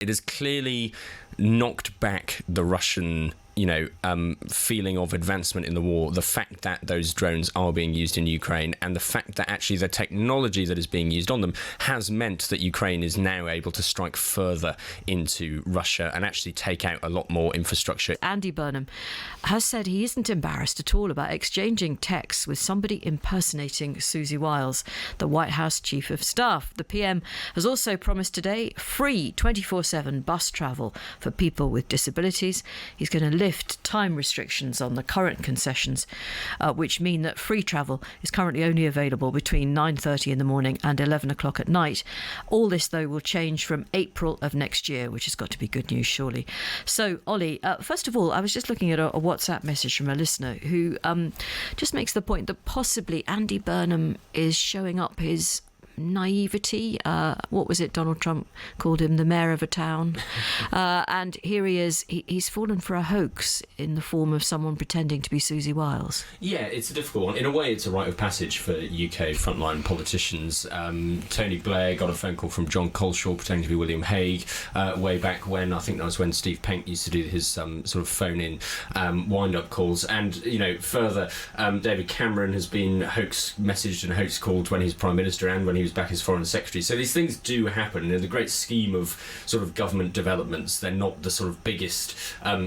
it has clearly knocked back the Russian feeling of advancement in the war, the fact that those drones are being used in Ukraine, and the fact that actually the technology that is being used on them has meant that Ukraine is now able to strike further into Russia and actually take out a lot more infrastructure. Andy Burnham has said he isn't embarrassed at all about exchanging texts with somebody impersonating Susie Wiles, the White House Chief of Staff. The PM has also promised today free 24/7 bus travel for people with disabilities. He's going to lift time restrictions on the current concessions, which mean that free travel is currently only available between 9:30 in the morning and 11 o'clock at night. All this, though, will change from April of next year, which has got to be good news, surely. So, Ollie, first of all, I was just looking at a WhatsApp message from a listener who just makes the point that possibly Andy Burnham is showing up his naivety. What was it Donald Trump called him? The mayor of a town. And here he is. He's fallen for a hoax in the form of someone pretending to be Susie Wiles. Yeah, it's a difficult one. In a way, it's a rite of passage for UK frontline politicians. Tony Blair got a phone call from John Coleshaw pretending to be William Hague way back when. I think that was when Steve Pank used to do his sort of phone-in wind-up calls. And, further, David Cameron has been hoax messaged and hoax called when he was Prime Minister and when he was back as Foreign Secretary. So these things do happen. In the great scheme of sort of government developments, they're not the sort of biggest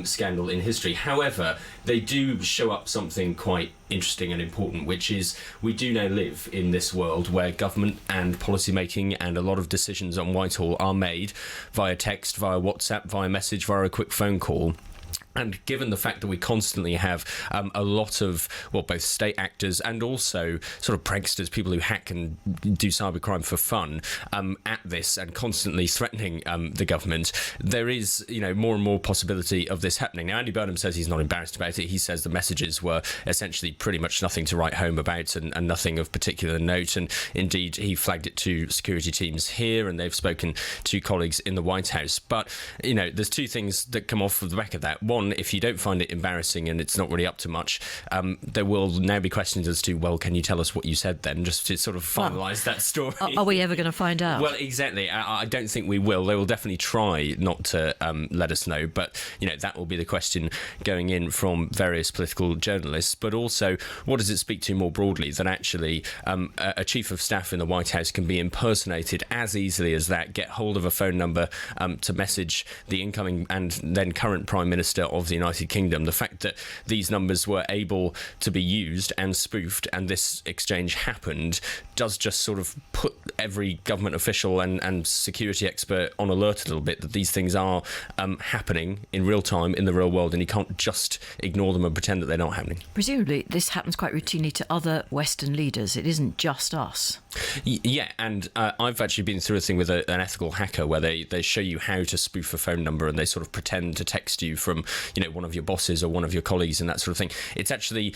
scandal in history. However, they do show up something quite interesting and important, which is we do now live in this world where government and policy making and a lot of decisions on Whitehall are made via text, via WhatsApp, via message, via a quick phone call. And given the fact that we constantly have a lot of, both state actors and also sort of pranksters, people who hack and do cybercrime for fun at this and constantly threatening the government, there is, more and more possibility of this happening. Now, Andy Burnham says he's not embarrassed about it. He says the messages were essentially pretty much nothing to write home about and nothing of particular note. And indeed, he flagged it to security teams here, and they've spoken to colleagues in the White House. But, there's two things that come off of the back of that. One, if you don't find it embarrassing and it's not really up to much, there will now be questions as to, can you tell us what you said then, just to sort of finalise that story. Are we ever going to find out? Well, exactly. I don't think we will. They will definitely try not to let us know, but, that will be the question going in from various political journalists. But also, what does it speak to more broadly that actually a chief of staff in the White House can be impersonated as easily as that, get hold of a phone number to message the incoming and then current Prime Minister of the United Kingdom? The fact that these numbers were able to be used and spoofed and this exchange happened does just sort of put every government official and security expert on alert a little bit that these things are happening in real time in the real world, and you can't just ignore them and pretend that they're not happening. Presumably this happens quite routinely to other Western leaders. It isn't just us. Yeah, and I've actually been through a thing with an ethical hacker where they show you how to spoof a phone number and they sort of pretend to text you from one of your bosses or one of your colleagues and that sort of thing. It's actually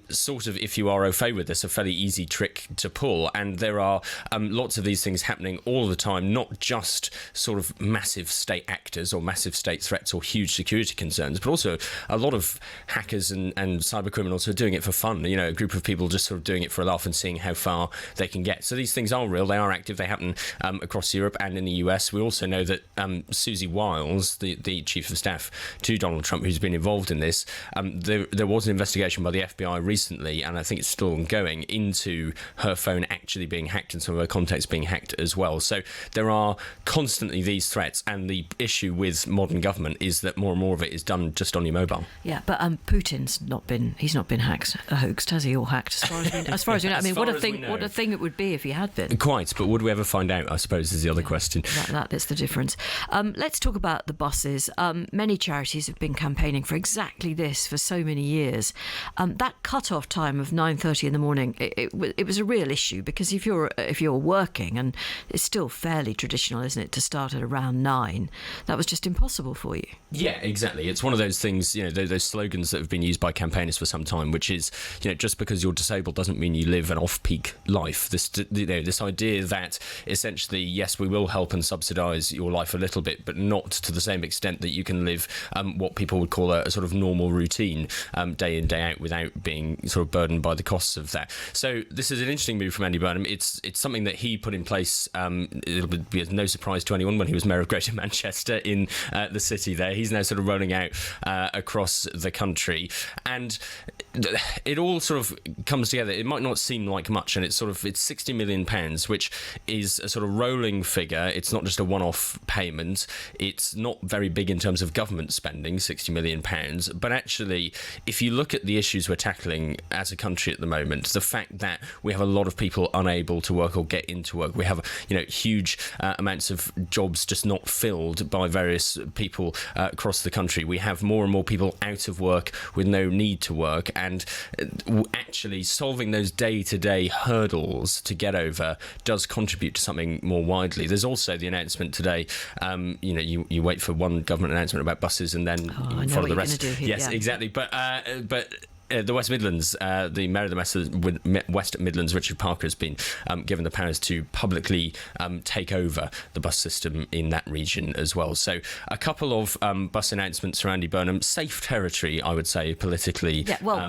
sort of, if you are au fait with this, a fairly easy trick to pull. And there are lots of these things happening all the time, not just sort of massive state actors or massive state threats or huge security concerns, but also a lot of hackers and cyber criminals who are doing it for fun. A group of people just sort of doing it for a laugh and seeing how far they can get. So these things are real, they are active, they happen across Europe and in the US. We also know that Susie Wiles, the chief of staff to Donald Trump, who's been involved in this, there was an investigation by the FBI recently, and I think it's still ongoing, into her phone actually being hacked and some of her contacts being hacked as well. So there are constantly these threats, and the issue with modern government is that more and more of it is done just on your mobile. Yeah, but Putin's not been hoaxed, has he, or hacked? As far as we know. I mean, what a thing it would be if he had been. Quite, but would we ever find out, I suppose, is the other question. That's the difference. Let's talk about the buses. Many charities have been campaigning for exactly this for so many years. That cut-off time of 9:30 in the morning, it was a real issue, because if you're working, and it's still fairly traditional, isn't it, to start at around 9, that was just impossible for you. Yeah, exactly. It's one of those things, those slogans that have been used by campaigners for some time, which is, just because you're disabled doesn't mean you live an off-peak life. This idea that essentially, yes, we will help and subsidise your life a little bit, but not to the same extent that you can live what people would call a sort of normal routine day in, day out, without being sort of burdened by the costs of that. So this is an interesting move from Andy Burnham. It's something that he put in place. It'll be no surprise to anyone when he was Mayor of Greater Manchester in the city there. He's now sort of rolling out across the country. And it all sort of comes together. It might not seem like much, and it's £60 million, which is a sort of rolling figure. It's not just a one-off payment. It's not very big in terms of government spending, £60 million, but actually, if you look at the issues we're tackling as a country at the moment, the fact that we have a lot of people unable to work or get into work, we have huge amounts of jobs just not filled by various people across the country. We have more and more people out of work with no need to work, and actually solving those day-to-day hurdles to get over does contribute to something more widely. There's also the announcement today, you wait for one government announcement about buses and then you follow the rest. Yes, exactly. But the West Midlands, the Mayor of the West Midlands, Richard Parker, has been given the powers to publicly take over the bus system in that region as well. So a couple of bus announcements from Andy Burnham. Safe territory, I would say, politically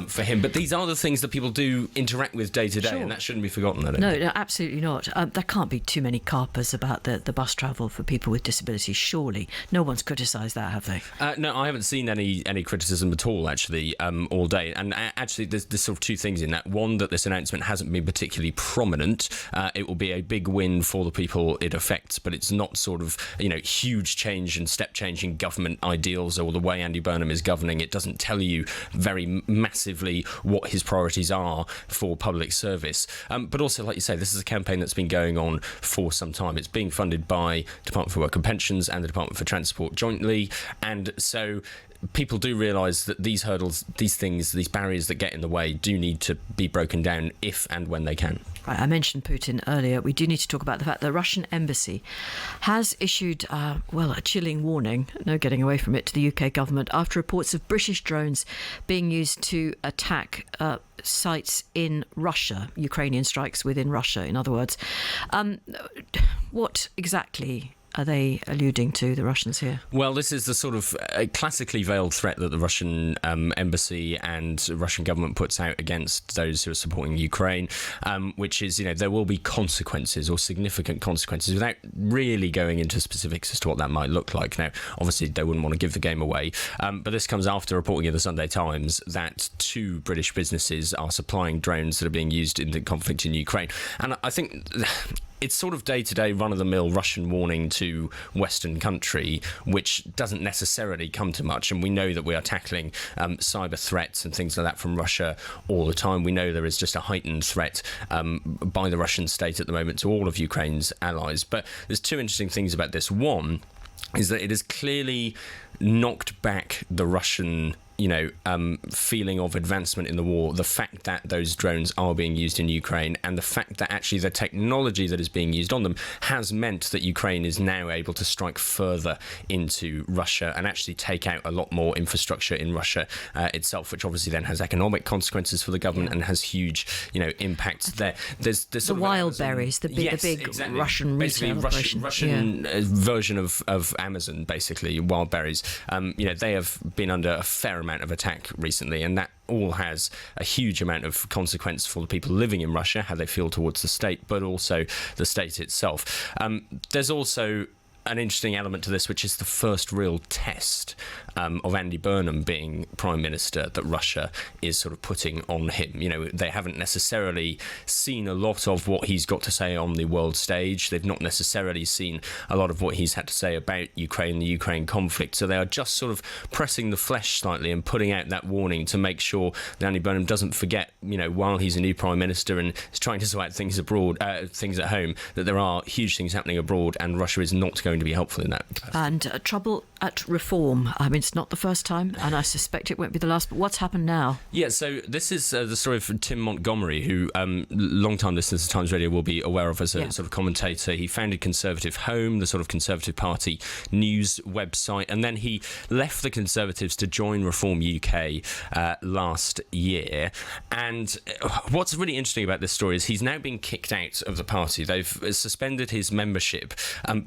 for him. But these are the things that people do interact with day to day, and that shouldn't be forgotten. No, absolutely not. There can't be too many carpers about the bus travel for people with disabilities, surely. No one's criticised that, have they? No, I haven't seen any criticism at all, actually, all day. And actually, there's sort of two things in that. One, that this announcement hasn't been particularly prominent. It will be a big win for the people it affects, but it's not sort of, huge change and step change in government ideals or the way Andy Burnham is governing. It doesn't tell you very massively what his priorities are for public service. But also, like you say, this is a campaign that's been going on for some time. It's being funded by Department for Work and Pensions and the Department for Transport jointly. And so people do realise that these hurdles, these things, these barriers that get in the way do need to be broken down if and when they can. Right, I mentioned Putin earlier. We do need to talk about the fact that the Russian embassy has issued, a chilling warning, no getting away from it, to the UK government after reports of British drones being used to attack sites in Russia, Ukrainian strikes within Russia, in other words. What exactly are they alluding to, the Russians here? Well, this is the sort of classically veiled threat that the Russian embassy and Russian government puts out against those who are supporting Ukraine, which is, there will be consequences or significant consequences without really going into specifics as to what that might look like. Now, obviously, they wouldn't want to give the game away, but this comes after reporting in the Sunday Times that 2 British businesses are supplying drones that are being used in the conflict in Ukraine. And I think it's sort of day-to-day, run-of-the-mill Russian warning to Western country, which doesn't necessarily come to much. And we know that we are tackling cyber threats and things like that from Russia all the time. We know there is just a heightened threat by the Russian state at the moment to all of Ukraine's allies. But there's 2 interesting things about this. One is that it has clearly knocked back the Russian feeling of advancement in the war, the fact that those drones are being used in Ukraine, and the fact that actually the technology that is being used on them has meant that Ukraine is now able to strike further into Russia and actually take out a lot more infrastructure in Russia itself, which obviously then has economic consequences for the government and has huge, impacts there. There's the wild berries, the big exactly. Russian basically retail operation. Russian version of Amazon, basically, wild berries. They have been under a fair amount of attack recently, and that all has a huge amount of consequence for the people living in Russia, how they feel towards the state, but also the state itself. There's also an interesting element to this, which is the first real test of Andy Burnham being Prime Minister that Russia is sort of putting on him. They haven't necessarily seen a lot of what he's got to say on the world stage. They've not necessarily seen a lot of what he's had to say about Ukraine, the Ukraine conflict. So they are just sort of pressing the flesh slightly and putting out that warning to make sure that Andy Burnham doesn't forget, while he's a new Prime Minister and is trying to sort out things abroad, things at home, that there are huge things happening abroad, and Russia is not going to be helpful in that. And trouble at reform. I mean, it's not the first time, and I suspect it won't be the last, but what's happened now? Yeah, so this is the story of Tim Montgomery, who long-time listeners to Times Radio will be aware of as a sort of commentator. He founded Conservative Home, the sort of Conservative Party news website, and then he left the Conservatives to join Reform UK last year. And what's really interesting about this story is he's now been kicked out of the party. They've suspended his membership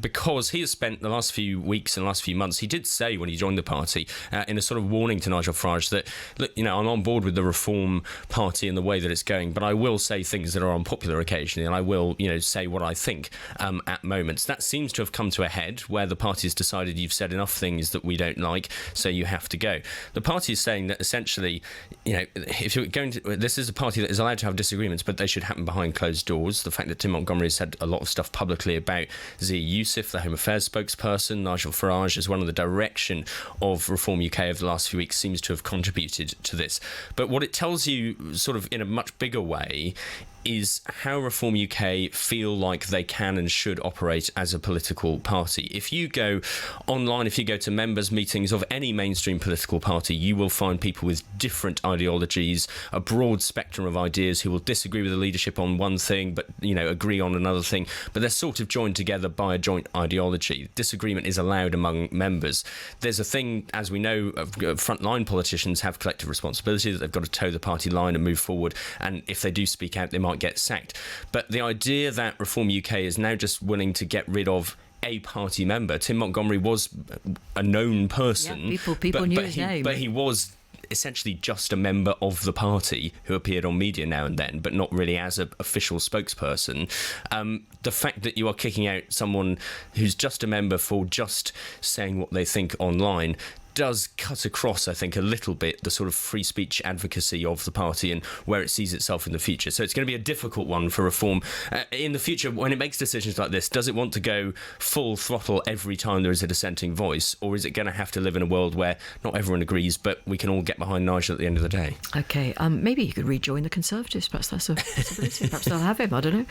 because he has spent the last few weeks and last few months, he did say when he joined the party, in a sort of warning to Nigel Farage that, look, I'm on board with the Reform Party and the way that it's going, but I will say things that are unpopular occasionally, and I will, say what I think at moments. That seems to have come to a head where the party has decided you've said enough things that we don't like, so you have to go. The party is saying that essentially, if you're going to, this is a party that is allowed to have disagreements, but they should happen behind closed doors. The fact that Tim Montgomery has said a lot of stuff publicly about Zia Youssef, the Home Affairs spokesperson, Nigel Farage as one of the direction of Reform UK over the last few weeks seems to have contributed to this. But what it tells you, sort of in a much bigger way, is how Reform UK feel like they can and should operate as a political party. If you go online, if you go to members' meetings of any mainstream political party, you will find people with different ideologies, a broad spectrum of ideas who will disagree with the leadership on one thing, but, agree on another thing. But they're sort of joined together by a joint ideology. Disagreement is allowed among members. There's a thing, as we know, frontline politicians have collective responsibility, that they've got to toe the party line and move forward. And if they do speak out, they might get sacked. But the idea that Reform UK is now just willing to get rid of a party member, Tim Montgomery was a known person. Yeah, people knew his name. But he was essentially just a member of the party who appeared on media now and then, but not really as an official spokesperson. The fact that you are kicking out someone who's just a member for just saying what they think online does cut across, I think, a little bit the sort of free speech advocacy of the party and where it sees itself in the future. So it's going to be a difficult one for Reform in the future. When it makes decisions like this, does it want to go full throttle every time there is a dissenting voice, or is it going to have to live in a world where not everyone agrees, but we can all get behind Nigel at the end of the day? OK, maybe he could rejoin the Conservatives. Perhaps that's a possibility. Perhaps they'll have him. I don't know.